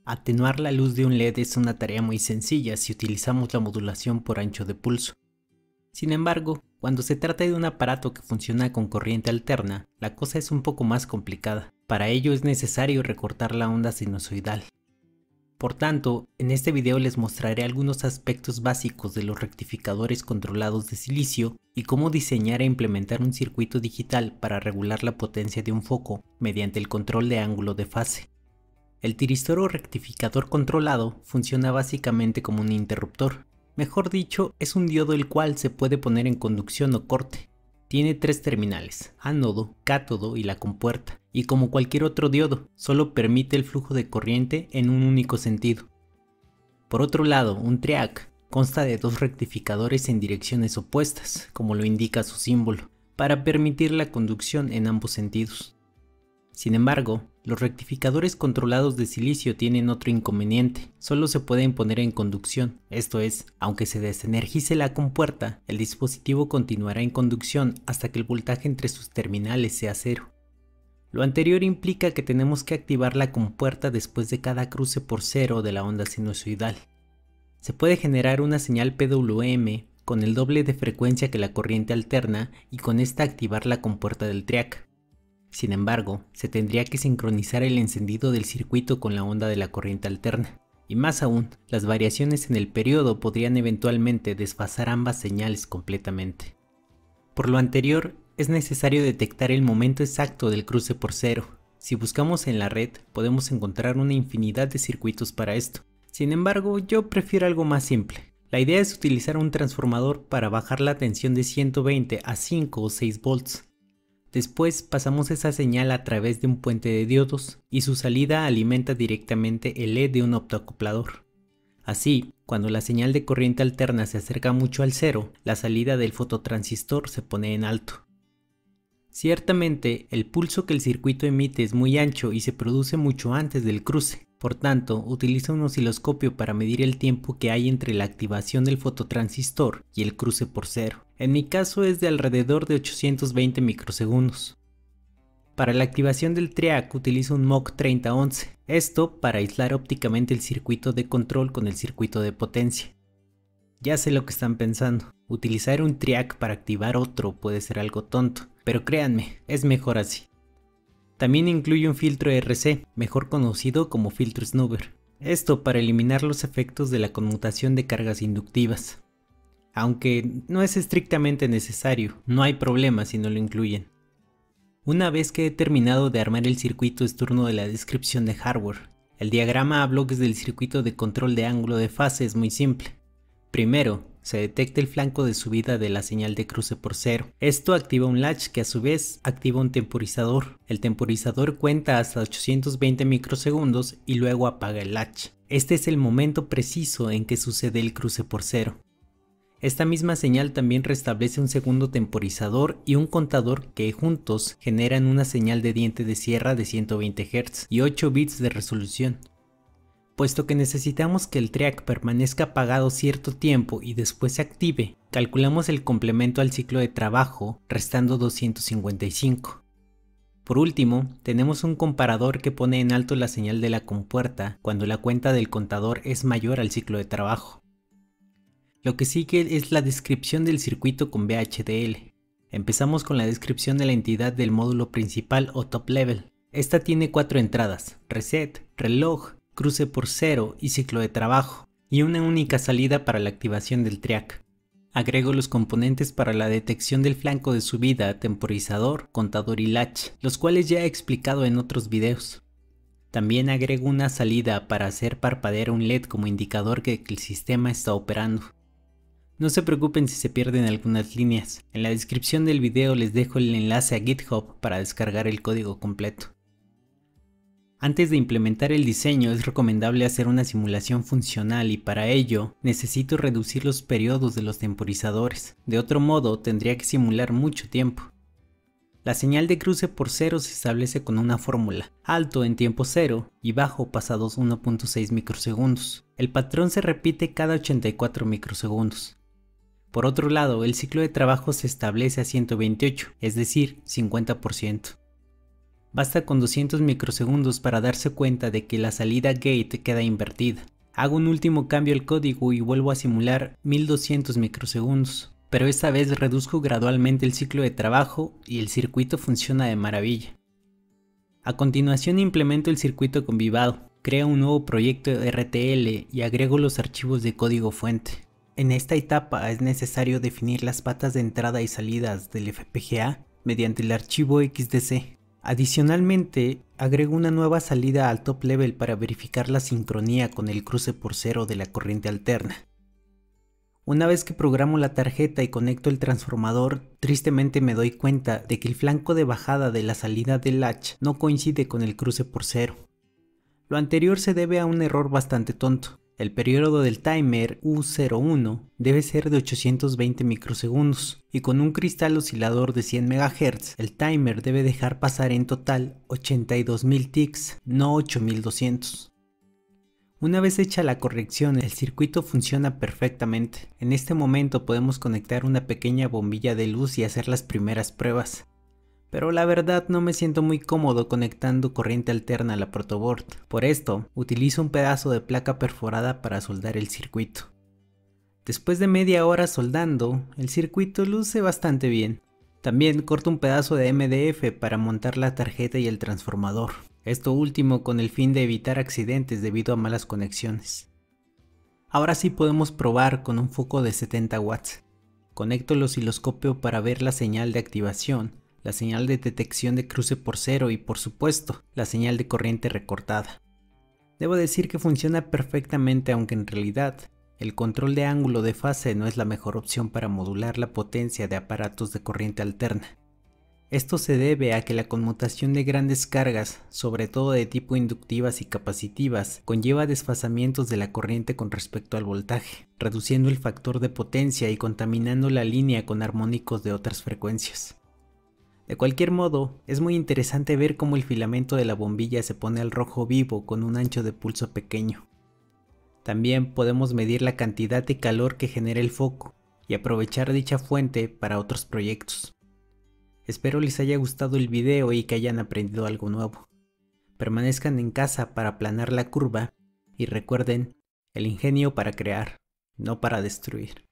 Atenuar la luz de un LED es una tarea muy sencilla si utilizamos la modulación por ancho de pulso. Sin embargo, cuando se trata de un aparato que funciona con corriente alterna, la cosa es un poco más complicada. Para ello es necesario recortar la onda sinusoidal. Por tanto, en este video les mostraré algunos aspectos básicos de los rectificadores controlados de silicio y cómo diseñar e implementar un circuito digital para regular la potencia de un foco mediante el control de ángulo de fase. El tiristor o rectificador controlado funciona básicamente como un interruptor. Mejor dicho, es un diodo el cual se puede poner en conducción o corte. Tiene tres terminales, ánodo, cátodo y la compuerta, y como cualquier otro diodo, solo permite el flujo de corriente en un único sentido. Por otro lado, un triac consta de dos rectificadores en direcciones opuestas, como lo indica su símbolo, para permitir la conducción en ambos sentidos. Sin embargo, los rectificadores controlados de silicio tienen otro inconveniente, solo se pueden poner en conducción, esto es, aunque se desenergice la compuerta, el dispositivo continuará en conducción hasta que el voltaje entre sus terminales sea cero. Lo anterior implica que tenemos que activar la compuerta después de cada cruce por cero de la onda sinusoidal. Se puede generar una señal PWM con el doble de frecuencia que la corriente alterna y con esta activar la compuerta del triac. Sin embargo, se tendría que sincronizar el encendido del circuito con la onda de la corriente alterna. Y más aún, las variaciones en el periodo podrían eventualmente desfasar ambas señales completamente. Por lo anterior, es necesario detectar el momento exacto del cruce por cero. Si buscamos en la red, podemos encontrar una infinidad de circuitos para esto. Sin embargo, yo prefiero algo más simple. La idea es utilizar un transformador para bajar la tensión de 120 a 5 o 6 volts. Después pasamos esa señal a través de un puente de diodos y su salida alimenta directamente el LED de un optoacoplador. Así, cuando la señal de corriente alterna se acerca mucho al cero, la salida del fototransistor se pone en alto. Ciertamente, el pulso que el circuito emite es muy ancho y se produce mucho antes del cruce. Por tanto, utiliza un osciloscopio para medir el tiempo que hay entre la activación del fototransistor y el cruce por cero. En mi caso es de alrededor de 820 microsegundos. Para la activación del triac utilizo un MOC 3011, esto para aislar ópticamente el circuito de control con el circuito de potencia. Ya sé lo que están pensando, utilizar un triac para activar otro puede ser algo tonto, pero créanme, es mejor así. También incluye un filtro RC, mejor conocido como filtro snubber. Esto para eliminar los efectos de la conmutación de cargas inductivas. Aunque no es estrictamente necesario, no hay problema si no lo incluyen. Una vez que he terminado de armar el circuito es turno de la descripción de hardware. El diagrama a bloques del circuito de control de ángulo de fase es muy simple. Primero, se detecta el flanco de subida de la señal de cruce por cero. Esto activa un latch que a su vez activa un temporizador. El temporizador cuenta hasta 820 microsegundos y luego apaga el latch. Este es el momento preciso en que sucede el cruce por cero. Esta misma señal también restablece un segundo temporizador y un contador que juntos generan una señal de diente de sierra de 120 Hz y 8 bits de resolución. Puesto que necesitamos que el triac permanezca apagado cierto tiempo y después se active, calculamos el complemento al ciclo de trabajo restando 255. Por último, tenemos un comparador que pone en alto la señal de la compuerta cuando la cuenta del contador es mayor al ciclo de trabajo. Lo que sigue es la descripción del circuito con VHDL. Empezamos con la descripción de la entidad del módulo principal o top level. Esta tiene 4 entradas: reset, reloj, cruce por cero y ciclo de trabajo, y una única salida para la activación del triac. Agrego los componentes para la detección del flanco de subida, temporizador, contador y latch, los cuales ya he explicado en otros videos. También agrego una salida para hacer parpadear un LED como indicador que el sistema está operando. No se preocupen si se pierden algunas líneas, en la descripción del video les dejo el enlace a GitHub para descargar el código completo. Antes de implementar el diseño es recomendable hacer una simulación funcional y para ello necesito reducir los periodos de los temporizadores, de otro modo tendría que simular mucho tiempo. La señal de cruce por cero se establece con una fórmula: alto en tiempo cero y bajo pasados 1.6 microsegundos. El patrón se repite cada 84 microsegundos. Por otro lado, el ciclo de trabajo se establece a 128, es decir, 50%. Basta con 200 microsegundos para darse cuenta de que la salida gate queda invertida. Hago un último cambio al código y vuelvo a simular 1200 microsegundos, pero esta vez reduzco gradualmente el ciclo de trabajo y el circuito funciona de maravilla. A continuación implemento el circuito con Vivado, creo un nuevo proyecto RTL y agrego los archivos de código fuente. En esta etapa es necesario definir las patas de entrada y salidas del FPGA mediante el archivo XDC. Adicionalmente, agrego una nueva salida al top level para verificar la sincronía con el cruce por cero de la corriente alterna. Una vez que programo la tarjeta y conecto el transformador, tristemente me doy cuenta de que el flanco de bajada de la salida del latch no coincide con el cruce por cero. Lo anterior se debe a un error bastante tonto. El periodo del timer U01 debe ser de 820 microsegundos y con un cristal oscilador de 100 MHz, el timer debe dejar pasar en total 82.000 ticks, no 8200. Una vez hecha la corrección, el circuito funciona perfectamente. En este momento podemos conectar una pequeña bombilla de luz y hacer las primeras pruebas. Pero la verdad no me siento muy cómodo conectando corriente alterna a la protoboard. Por esto, utilizo un pedazo de placa perforada para soldar el circuito. Después de media hora soldando, el circuito luce bastante bien. También corto un pedazo de MDF para montar la tarjeta y el transformador. Esto último con el fin de evitar accidentes debido a malas conexiones. Ahora sí podemos probar con un foco de 70 watts. Conecto el osciloscopio para ver la señal de activación, la señal de detección de cruce por cero y por supuesto la señal de corriente recortada. Debo decir que funciona perfectamente, aunque en realidad el control de ángulo de fase no es la mejor opción para modular la potencia de aparatos de corriente alterna. Esto se debe a que la conmutación de grandes cargas, sobre todo de tipo inductivas y capacitivas, conlleva desfasamientos de la corriente con respecto al voltaje, reduciendo el factor de potencia y contaminando la línea con armónicos de otras frecuencias. De cualquier modo, es muy interesante ver cómo el filamento de la bombilla se pone al rojo vivo con un ancho de pulso pequeño. También podemos medir la cantidad de calor que genera el foco y aprovechar dicha fuente para otros proyectos. Espero les haya gustado el video y que hayan aprendido algo nuevo. Permanezcan en casa para aplanar la curva y recuerden, el ingenio para crear, no para destruir.